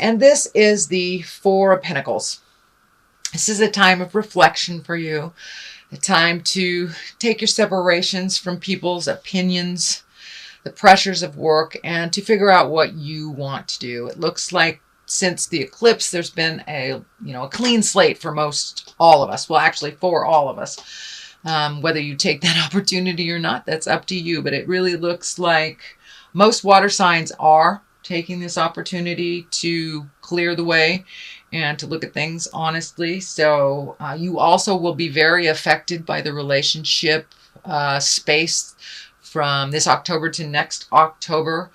And this is the Four of Pentacles. This is a time of reflection for you, a time to take your separations from people's opinions, the pressures of work, and to figure out what you want to do. It looks like since the eclipse, there's been a clean slate for most all of us. Well, actually, for all of us. Whether you take that opportunity or not, that's up to you. But it really looks like most water signs are taking this opportunity to clear the way and to look at things honestly. So you also will be very affected by the relationship space from this October to next October,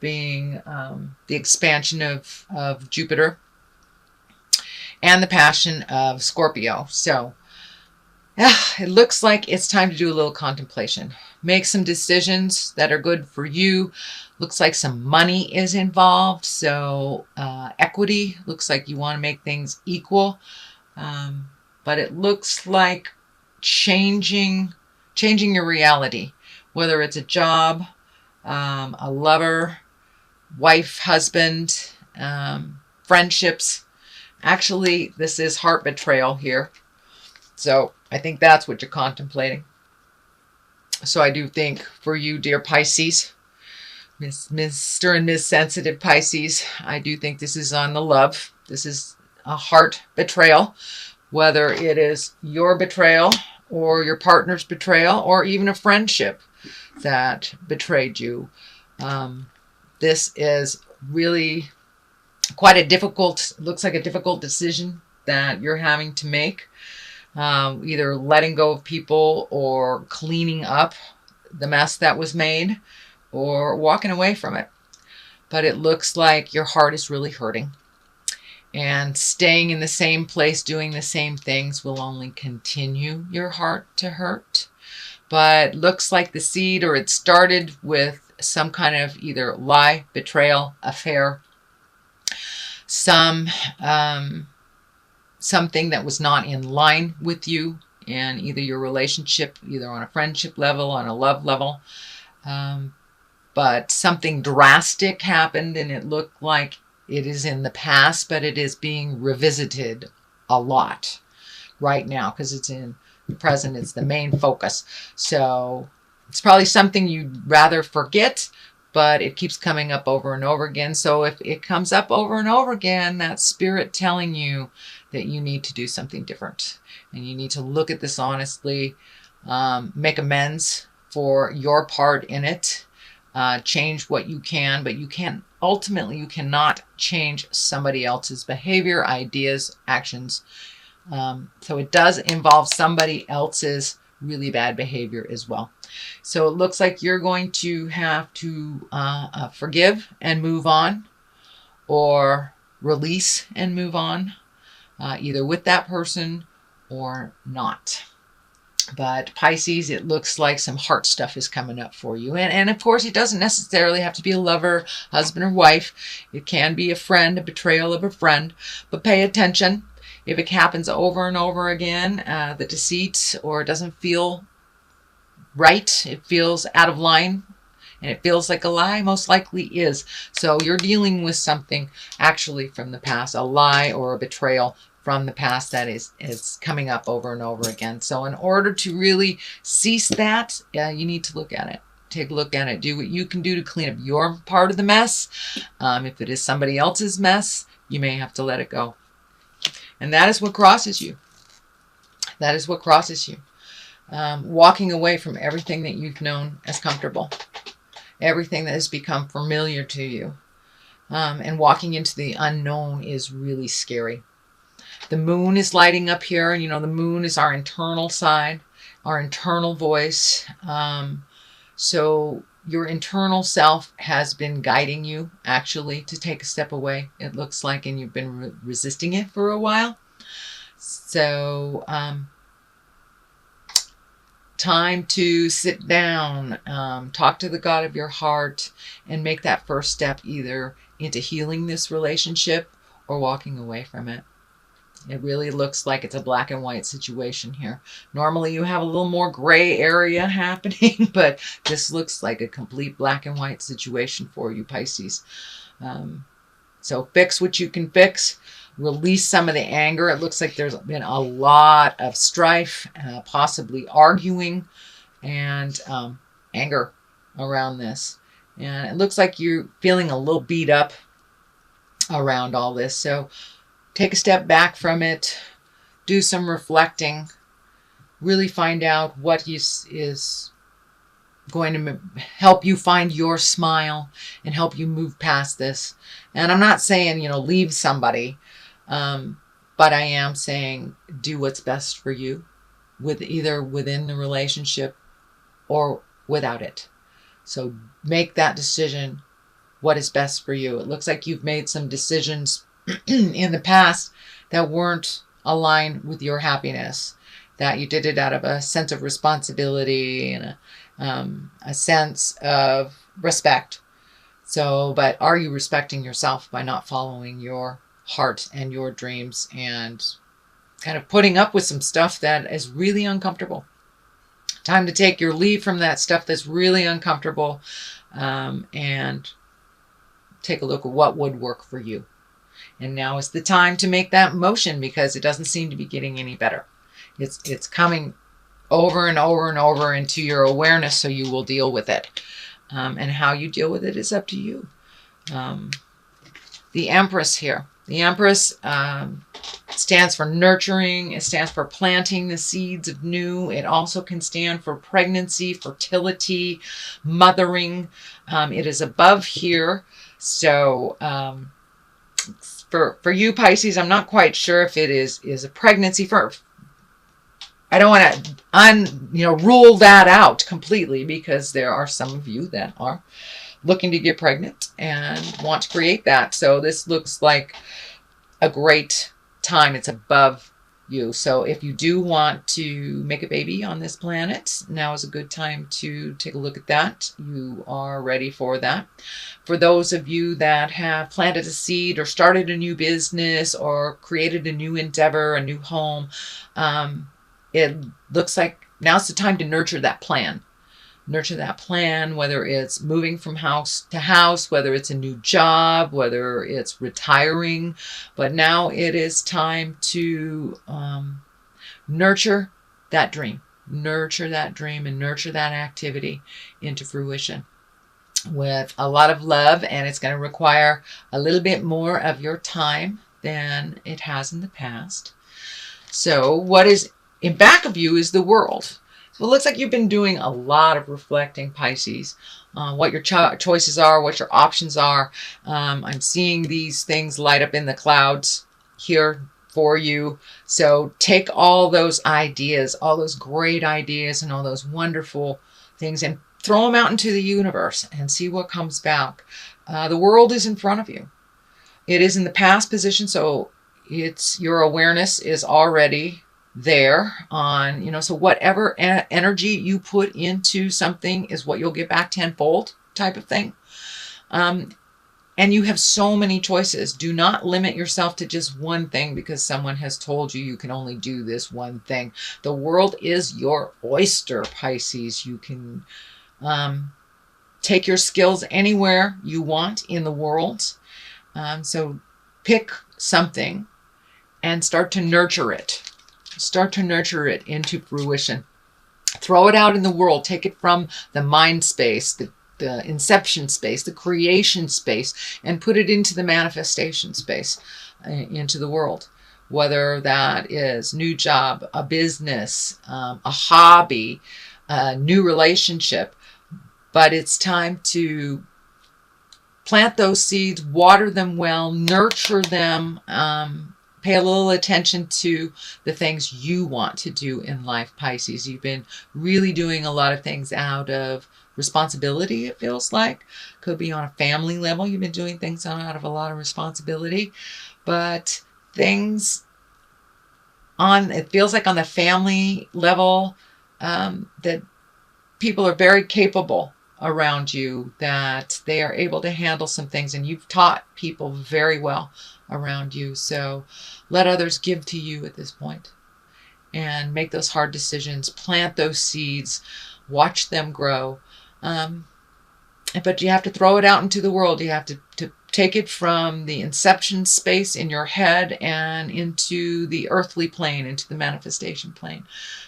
being the expansion of Jupiter and the passion of Scorpio. So it looks like it's time to do a little contemplation. Make some decisions that are good for you. Looks like some money is involved. So equity, looks like you want to make things equal. But it looks like changing your reality, whether it's a job, a lover, wife, husband, friendships. Actually, this is heart betrayal here. So I think that's what you're contemplating. So I do think for you, dear Pisces, Mr. and Ms. Sensitive Pisces, I do think this is on the love. This is a heart betrayal, whether it is your betrayal or your partner's betrayal or even a friendship that betrayed you. This is really quite a difficult, looks like a difficult decision that you're having to make. Either letting go of people or cleaning up the mess that was made or walking away from it. But it looks like your heart is really hurting. And staying in the same place, doing the same things will only continue your heart to hurt. But looks like the seed, or it started with some kind of either lie, betrayal, affair, something that was not in line with you and either your relationship, either on a friendship level, on a love level. But something drastic happened, and it looked like it is in the past, but it is being revisited a lot right now because it's in the present. It's the main focus. So it's probably something you'd rather forget, but it keeps coming up over and over again. So if it comes up over and over again, that's spirit telling you that you need to do something different. And you need to look at this honestly, make amends for your part in it, change what you can, but you can't, ultimately you cannot change somebody else's behavior, ideas, actions. So it does involve somebody else's really bad behavior as well. So it looks like you're going to have to forgive and move on, or release and move on, either with that person or not. But Pisces, it looks like some heart stuff is coming up for you. And of course, it doesn't necessarily have to be a lover, husband, or wife. It can be a friend, a betrayal of a friend. But pay attention. If it happens over and over again, the deceit, or it doesn't feel right, it feels out of line, and it feels like a lie, most likely is. So you're dealing with something actually from the past, a lie or a betrayal from the past that is coming up over and over again. So in order to really cease that, you need to look at it. Take a look at it. Do what you can do to clean up your part of the mess. If it is somebody else's mess, you may have to let it go. And that is what crosses you. That is what crosses you. Walking away from everything that you've known as comfortable. Everything that has become familiar to you. And walking into the unknown is really scary. The moon is lighting up here, and the moon is our internal side, our internal voice. So your internal self has been guiding you actually to take a step away, it looks like, and you've been resisting it for a while. So time to sit down, talk to the God of your heart, and make that first step either into healing this relationship or walking away from it. It really looks like it's a black and white situation here. Normally you have a little more gray area happening, but this looks like a complete black and white situation for you, Pisces. So fix what you can fix. Release some of the anger. It looks like there's been a lot of strife, possibly arguing, and anger around this. And it looks like you're feeling a little beat up around all this. So take a step back from it. Do some reflecting. Really find out what is going to help you find your smile and help you move past this. And I'm not saying, leave somebody, but I am saying do what's best for you, either within the relationship or without it. So make that decision, what is best for you. It looks like you've made some decisions in the past that weren't aligned with your happiness, that you did it out of a sense of responsibility and a sense of respect. So, but are you respecting yourself by not following your heart and your dreams and kind of putting up with some stuff that is really uncomfortable? Time to take your leave from that stuff that's really uncomfortable, and take a look at what would work for you. And now is the time to make that motion, because it doesn't seem to be getting any better. It's coming over and over and over into your awareness, so you will deal with it. And how you deal with it is up to you. The Empress here. The Empress stands for nurturing. It stands for planting the seeds of new. It also can stand for pregnancy, fertility, mothering. It is above here. So for you Pisces, I'm not quite sure if it is a pregnancy. I don't want to rule that out completely, because there are some of you that are looking to get pregnant and want to create that. So this looks like a great time. It's above you. So if you do want to make a baby on this planet, now is a good time to take a look at that. You are ready for that. For those of you that have planted a seed or started a new business or created a new endeavor, a new home, it looks like now's the time to nurture that plan. Nurture that plan, whether it's moving from house to house, whether it's a new job, whether it's retiring. But now it is time to nurture that dream. Nurture that dream and nurture that activity into fruition with a lot of love. And it's going to require a little bit more of your time than it has in the past. So what is in back of you is the World. So it looks like you've been doing a lot of reflecting, Pisces, what your choices are, what your options are. I'm seeing these things light up in the clouds here for you. So take all those ideas, all those great ideas and all those wonderful things, and throw them out into the universe and see what comes back. The World is in front of you. It is in the past position, so your awareness is already there on, so whatever energy you put into something is what you'll get back tenfold, type of thing. And you have so many choices. Do not limit yourself to just one thing because someone has told you can only do this one thing. The world is your oyster, Pisces. You can take your skills anywhere you want in the world. So pick something and start to nurture it. Start to nurture it into fruition. Throw it out in the world. Take it from the mind space, the inception space, the creation space, and put it into the manifestation space, into the world. Whether that is new job, a business, a hobby, a new relationship. But it's time to plant those seeds, water them well, nurture them, pay a little attention to the things you want to do in life, Pisces. You've been really doing a lot of things out of responsibility, it feels like. Could be on a family level. You've been doing things out of a lot of responsibility. But things it feels like on the family level, that people are very capable around you, that they are able to handle some things, and you've taught people very well around you. So let others give to you at this point and make those hard decisions, plant those seeds, watch them grow. But you have to throw it out into the world. You have to take it from the inception space in your head and into the earthly plane, into the manifestation plane.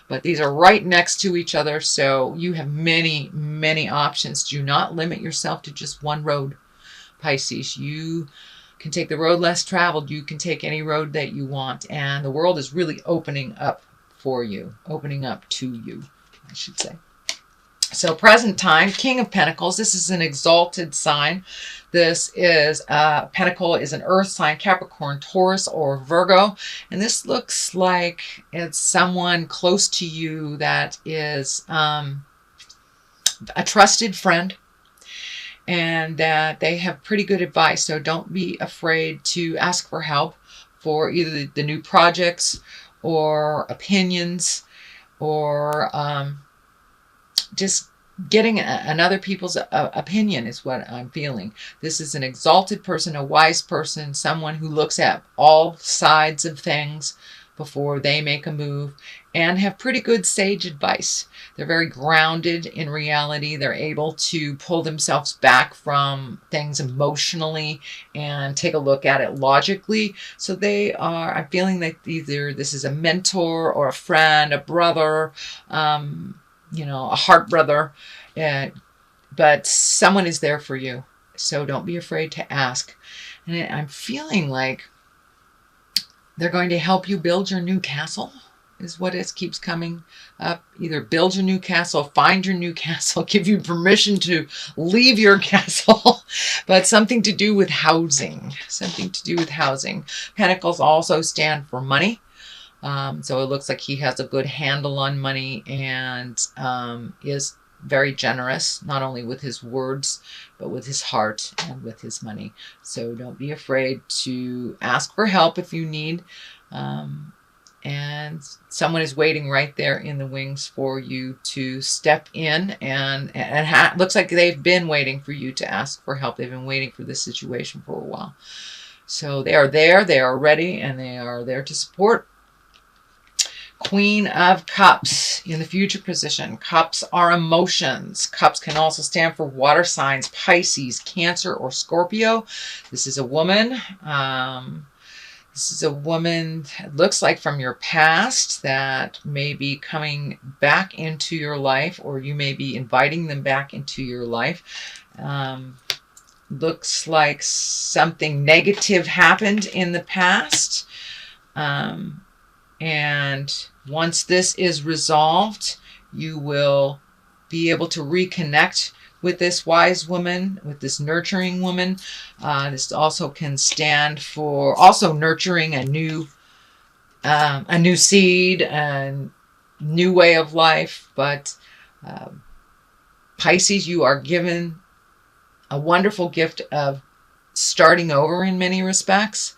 But these are right next to each other, so you have many, many options. Do not limit yourself to just one road, Pisces. You can take the road less traveled. You can take any road that you want, and the world is really opening up for you, opening up to you, I should say. So present time, King of Pentacles. This is an exalted sign. This is, Pentacle is an earth sign, Capricorn, Taurus, or Virgo. And this looks like it's someone close to you that is a trusted friend, and that they have pretty good advice. So don't be afraid to ask for help for either the new projects or opinions, or just getting another people's opinion is what I'm feeling. This is an exalted person, a wise person, someone who looks at all sides of things before they make a move, and have pretty good sage advice. They're very grounded in reality. They're able to pull themselves back from things emotionally and take a look at it logically. So I'm feeling that either this is a mentor or a friend, a brother, a heart brother, but someone is there for you. So don't be afraid to ask. And I'm feeling like they're going to help you build your new castle, is what it keeps coming up. Either build your new castle, find your new castle, give you permission to leave your castle, but something to do with housing. Something to do with housing. Pentacles also stand for money. So it looks like he has a good handle on money, and is very generous, not only with his words, but with his heart and with his money. So don't be afraid to ask for help if you need. And someone is waiting right there in the wings for you to step in, and looks like they've been waiting for you to ask for help. They've been waiting for this situation for a while. So they are there, they are ready, and they are there to support. Queen of Cups in the future position. Cups are emotions. Cups can also stand for water signs, Pisces, Cancer, or Scorpio. This is a woman. This is a woman, it looks like from your past, that may be coming back into your life, or you may be inviting them back into your life. Looks like something negative happened in the past. And once this is resolved, you will be able to reconnect with this wise woman, with this nurturing woman. This also can stand for also nurturing a new seed and new way of life. But Pisces, you are given a wonderful gift of starting over in many respects.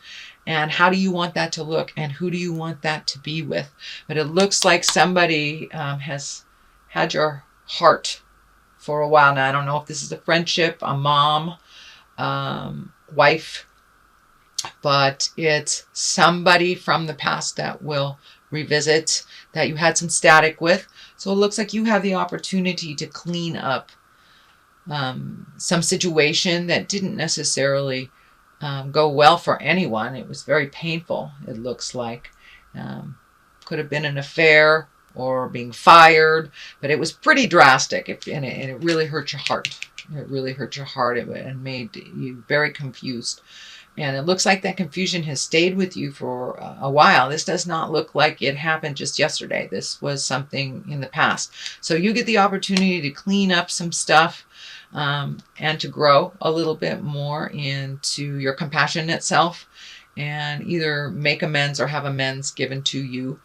And how do you want that to look? And who do you want that to be with? But it looks like somebody has had your heart for a while now. I don't know if this is a friendship, a mom, wife, but it's somebody from the past that will revisit, that you had some static with. So it looks like you have the opportunity to clean up some situation that didn't necessarily go well for anyone. It was very painful, it looks like. Could have been an affair or being fired, but it was pretty drastic, and it really hurt your heart. It really hurt your heart and made you very confused. And it looks like that confusion has stayed with you for a while. This does not look like it happened just yesterday. This was something in the past. So you get the opportunity to clean up some stuff, and to grow a little bit more into your compassionate self, and either make amends or have amends given to you.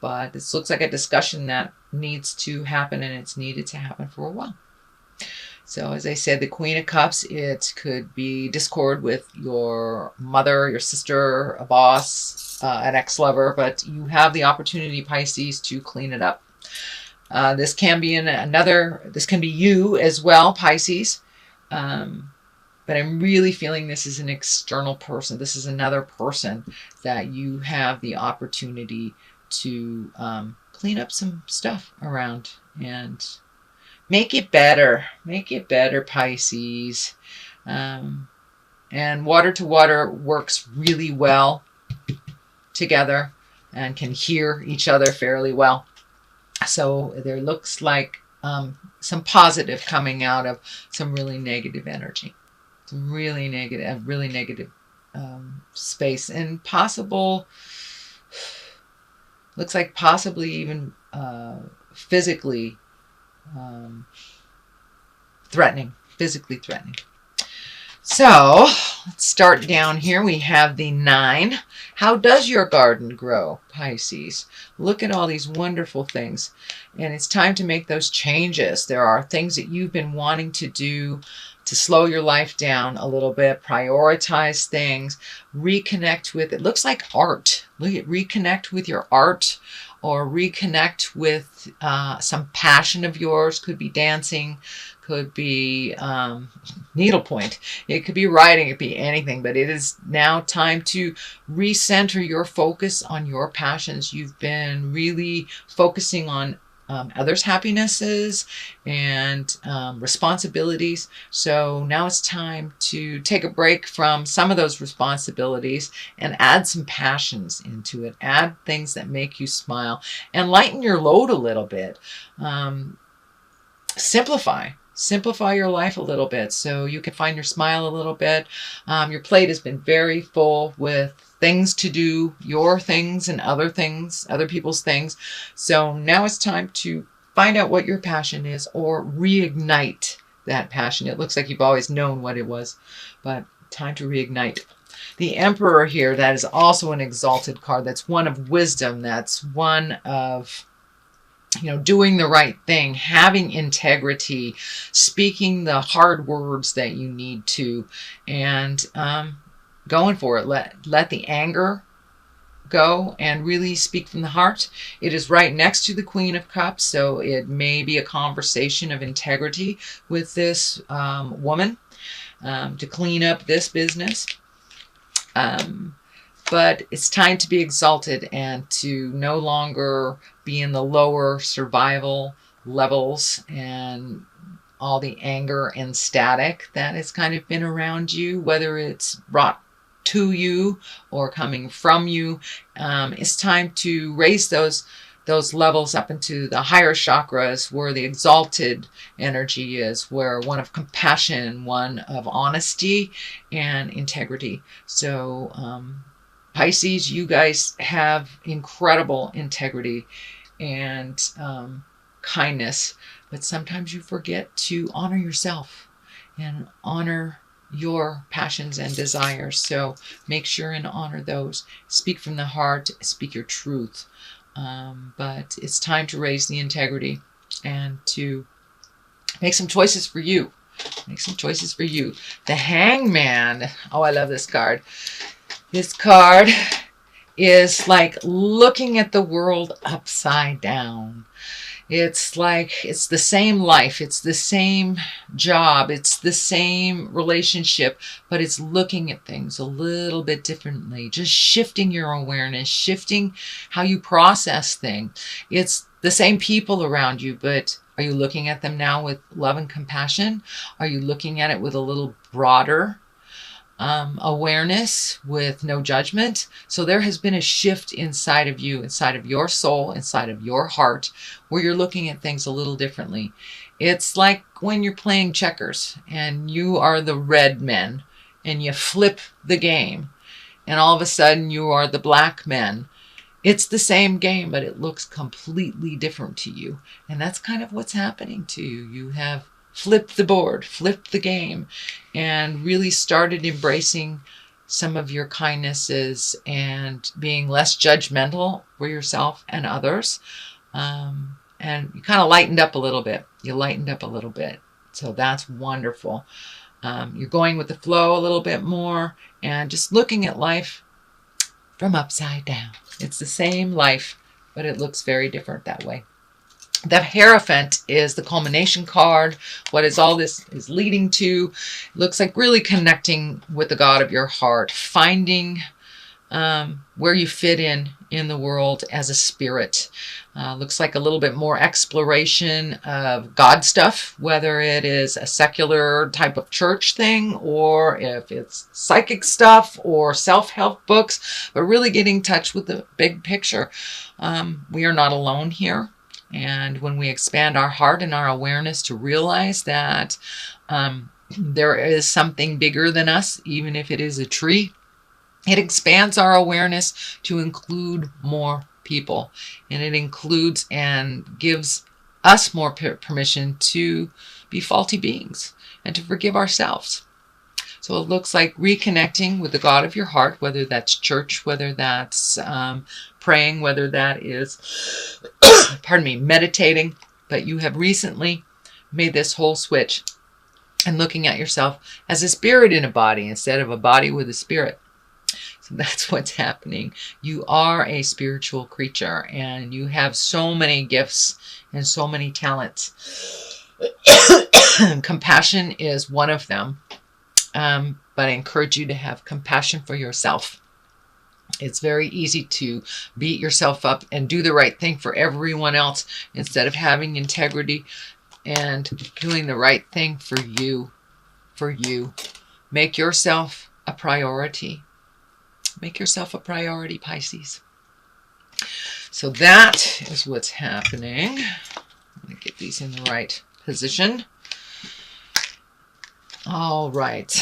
But this looks like a discussion that needs to happen, and it's needed to happen for a while. So as I said, the Queen of Cups, it could be discord with your mother, your sister, a boss, an ex-lover, but you have the opportunity, Pisces, to clean it up. This can be this can be you as well, Pisces. But I'm really feeling this is an external person. This is another person that you have the opportunity to clean up some stuff around and make it better. Make it better, Pisces. And And water to water works really well together and can hear each other fairly well. So there looks like some positive coming out of some really negative energy, some really negative space, and possible, looks like possibly even physically threatening, So let's start down here. We have the 9. How does your garden grow, Pisces? Look at all these wonderful things. And it's time to make those changes. There are things that you've been wanting to do to slow your life down a little bit, prioritize things, reconnect with, it looks like art. Reconnect with your art, or reconnect with some passion of yours. Could be dancing, could be needlepoint, it could be writing, it could be anything, but it is now time to recenter your focus on your passions. You've been really focusing on others' happinesses and responsibilities. So now it's time to take a break from some of those responsibilities and add some passions into it. Add things that make you smile and lighten your load a little bit. Simplify your life a little bit so you can find your smile a little bit. Your plate has been very full with things to do, your things and other things, other people's things. So now it's time to find out what your passion is, or reignite that passion. It looks like you've always known what it was, but time to reignite. The Emperor here, that is also an exalted card. That's one of wisdom. That's one of, doing the right thing, having integrity, speaking the hard words that you need to, and going for it. Let the anger go and really speak from the heart. It is right next to the Queen of Cups, so it may be a conversation of integrity with this woman to clean up this business. But it's time to be exalted and to no longer be in the lower survival levels and all the anger and static that has kind of been around you, whether it's brought to you or coming from you. It's time to raise those levels up into the higher chakras, where the exalted energy is, where one of compassion, one of honesty and integrity. So Pisces, you guys have incredible integrity and kindness, but sometimes you forget to honor yourself and honor your passions and desires. So make sure and honor those. Speak from the heart, speak your truth. But it's time to raise the integrity and to make some choices for you. The Hangman. Oh, I love this card. This card is like looking at the world upside down. It's like it's the same life, it's the same job, it's the same relationship, but it's looking at things a little bit differently, just shifting your awareness, shifting how you process things. It's the same people around you, but are you looking at them now with love and compassion? Are you looking at it with a little broader awareness, with no judgment? So there has been a shift inside of you, inside of your soul, inside of your heart, where you're looking at things a little differently. It's like when you're playing checkers and you are the red men and you flip the game and all of a sudden you are the black men. It's the same game, but it looks completely different to you. And that's kind of what's happening to you. You have flipped the board, flipped the game, and really started embracing some of your kindnesses and being less judgmental for yourself and others. And you kind of lightened up a little bit. So that's wonderful. You're going with the flow a little bit more and just looking at life from upside down. It's the same life, but it looks very different that way. The Hierophant is the culmination card. What is all this is leading to? It looks like really connecting with the God of your heart, finding where you fit in the world as a spirit. Looks like a little bit more exploration of God stuff, whether it is a secular type of church thing or if it's psychic stuff or self-help books, but really getting in touch with the big picture. We are not alone here. And when we expand our heart and our awareness to realize that there is something bigger than us, even if it is a tree, it expands our awareness to include more people. And it includes and gives us more permission to be faulty beings and to forgive ourselves. So it looks like reconnecting with the God of your heart, whether that's church, whether that's praying, whether that is, pardon me, meditating. But you have recently made this whole switch and looking at yourself as a spirit in a body instead of a body with a spirit. So that's what's happening. You are a spiritual creature and you have so many gifts and so many talents. Compassion is one of them. But I encourage you to have compassion for yourself. It's very easy to beat yourself up and do the right thing for everyone else instead of having integrity and doing the right thing for you. For you. Make yourself a priority. Make yourself a priority, Pisces. So that is what's happening. I'm going to get these in the right position. All right.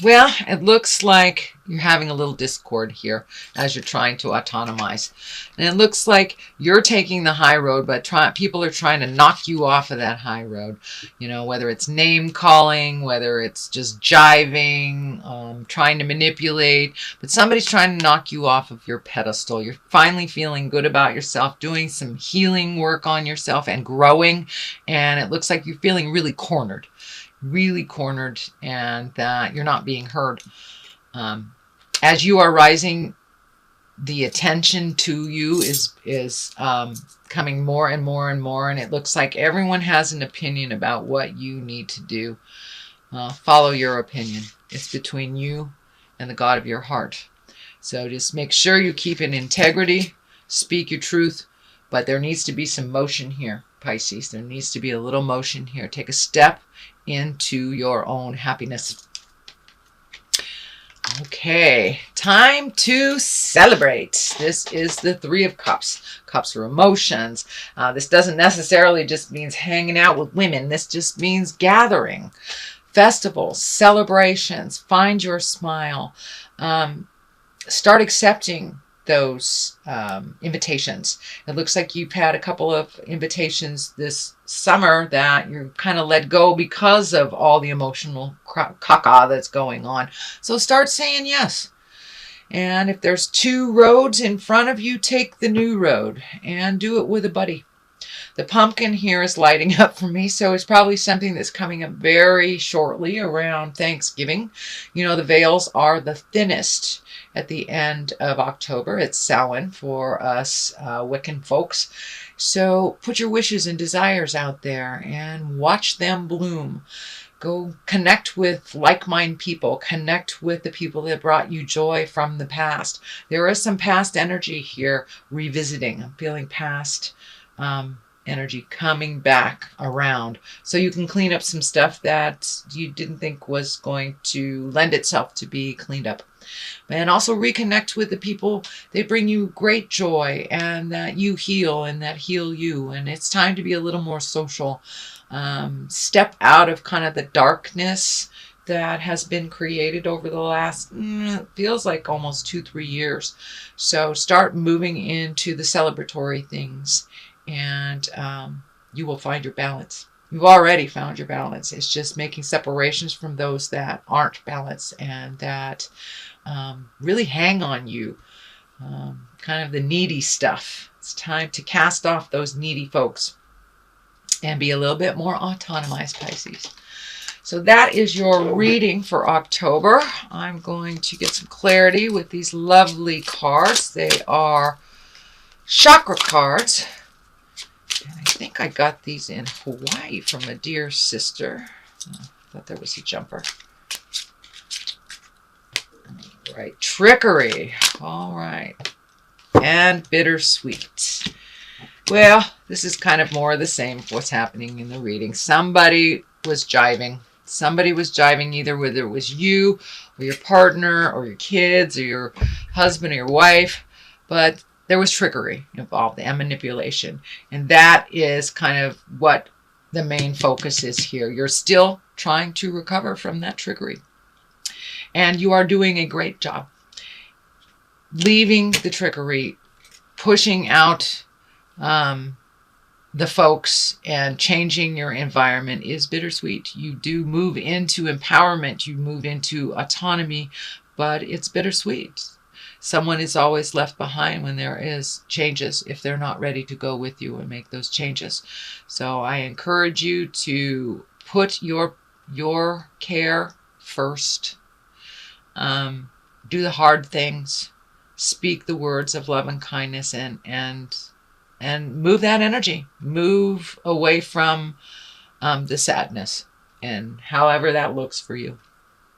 Well, it looks like you're having a little discord here as you're trying to autonomize. And it looks like you're taking the high road, but people are trying to knock you off of that high road. You know, whether it's name calling, whether it's just jiving, trying to manipulate, but somebody's trying to knock you off of your pedestal. You're finally feeling good about yourself, doing some healing work on yourself and growing. And it looks like you're feeling really cornered. And that you're not being heard. As you are rising, the attention to you is coming more and more and more, and it looks like everyone has an opinion about what you need to do. Follow your opinion. It's between you and the God of your heart. So just make sure you keep in integrity, speak your truth, but there needs to be some motion here, Pisces. There needs to be a little motion here. Take a step into your own happiness. Okay, time to celebrate. This is the Three of Cups. Cups are emotions. This doesn't necessarily just means hanging out with women. This just means gathering, festivals, celebrations. Find your smile. Start accepting those invitations. It looks like you've had a couple of invitations this summer that you're kind of let go because of all the emotional caca that's going on. So start saying yes. And if there's two roads in front of you, take the new road and do it with a buddy. The pumpkin here is lighting up for me, so it's probably something that's coming up very shortly around Thanksgiving. You know, the veils are the thinnest at the end of October. It's Samhain for us Wiccan folks. So put your wishes and desires out there and watch them bloom. Go connect with like-minded people. Connect with the people that brought you joy from the past. There is some past energy here revisiting. I'm feeling past energy coming back around. So you can clean up some stuff that you didn't think was going to lend itself to be cleaned up. And also reconnect with the people that bring you great joy and that you heal and that heal you. And it's time to be a little more social. Step out of kind of the darkness that has been created over the last, feels like almost 2-3 years. So start moving into the celebratory things and you will find your balance. You've already found your balance. It's just making separations from those that aren't balanced and that really hang on you. Kind of the needy stuff. It's time to cast off those needy folks and be a little bit more autonomized, Pisces. So that is your reading for October. I'm going to get some clarity with these lovely cards. They are chakra cards. And I think I got these in Hawaii from a dear sister. I thought there was a jumper. Right. Trickery. All right. And bittersweet. Well, this is kind of more of the same of what's happening in the reading. Somebody was jiving. Somebody was jiving, either whether it was you or your partner or your kids or your husband or your wife, but there was trickery involved and manipulation. And that is kind of what the main focus is here. You're still trying to recover from that trickery. And you are doing a great job. Leaving the trickery, pushing out the folks, and changing your environment is bittersweet. You do move into empowerment, you move into autonomy, but it's bittersweet. Someone is always left behind when there is changes, if they're not ready to go with you and make those changes. So I encourage you to put your care first. Do the hard things. Speak the words of love and kindness, and move that energy. Move away from the sadness, and however that looks for you.